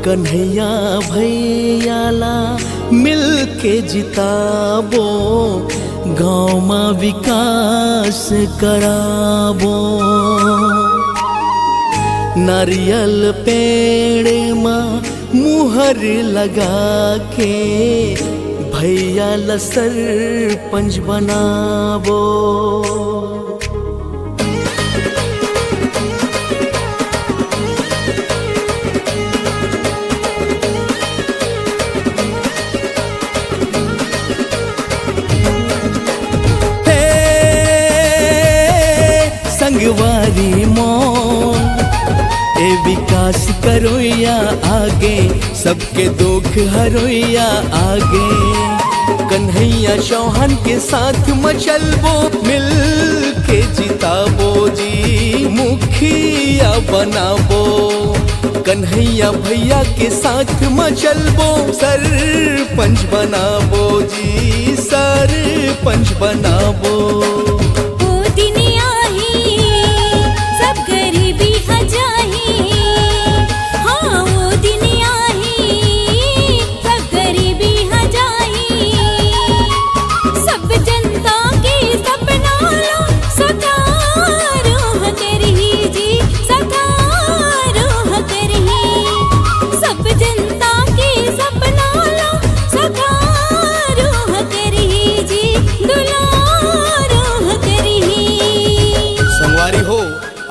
कन्हैया भैयाला मिल के जिताबो, गाँव में विकास कराबो। नारियल पेड़ में मुहर लगा के भैया ला सरपंच बनाबो। संगवारी मोन ए विकास करोया आगे, सबके दुख हरोया आगे। कन्हैया चौहान के साथ मचलबो, मिल के जिताबो जी, मुखिया बनाबो। कन्हैया भैया के साथ मचलबो, सरपंच बनाबो जी, सरपंच बनाबो।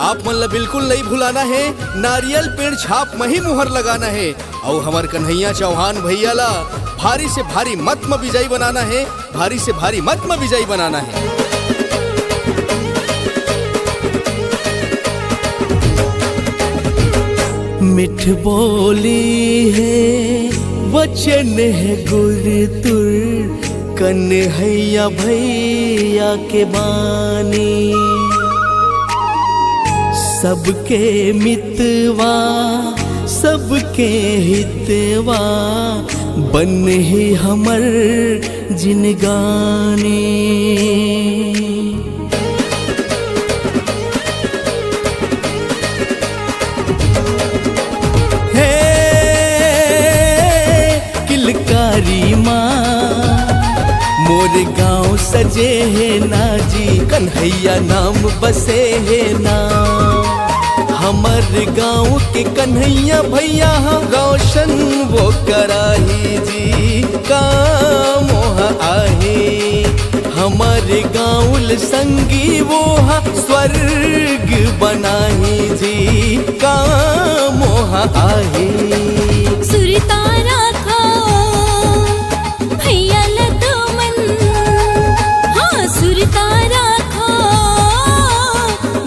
आप मन ला बिल्कुल नहीं भुलाना है, नारियल पेड़ छाप में ही मुहर लगाना है और हमार कन्हैया चौहान भैया ला भारी से भारी मत में विजयी बनाना है, भारी से भारी मत में विजयी बनाना है। मिठ बोली है वचन है गुरतुर, कन्हैया भैया के बानी। सबके मितवा सबके हितवा, बन ही हमर जिनगानी। हे किलकारी माँ मोर गाँव सजे है ना जी, कन्हैया नाम बसे है ना। हमर गाँव के कन्हैया भैया रोशन वो कराही जी, काम आहे। हमर गाँव संगी वो स्वर्ग बनाही जी, काम आहे। सुरतारा भैया लतो मन, हाँ सुरतारा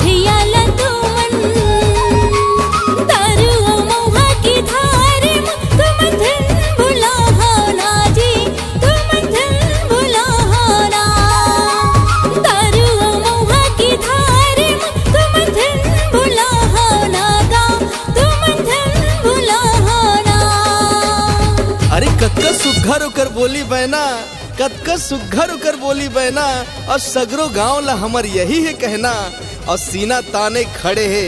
भैया लतो मन। तारू मोहा की धार तुम धन भुला ना जी, तुम धन भुला ना। तारू मोहा की धार तुम धन भुला ना गा, तुम धन भुला ना। अरे कक्का सुघर होकर बोली बहना, कतका सुघर होकर बोली बहना। और सगरो गांव ला हमर यही है कहना, और सीना ताने खड़े है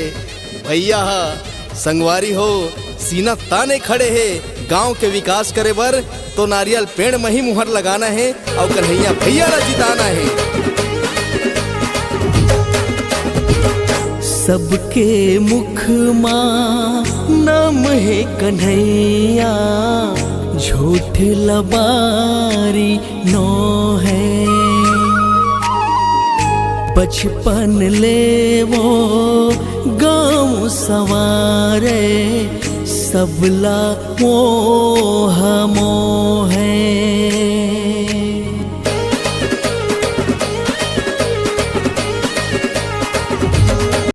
भैया संगवारी हो, सीना ताने खड़े है गांव के विकास करे बर। तो नारियल पेड़ में ही मुहर लगाना है और कन्हैया भैया ला जिताना है। सबके मुख माँ नाम है कन्हैया, झूठ लबारी नो है। बचपन ले वो गाँव सवारे, सबला मोह मोह है।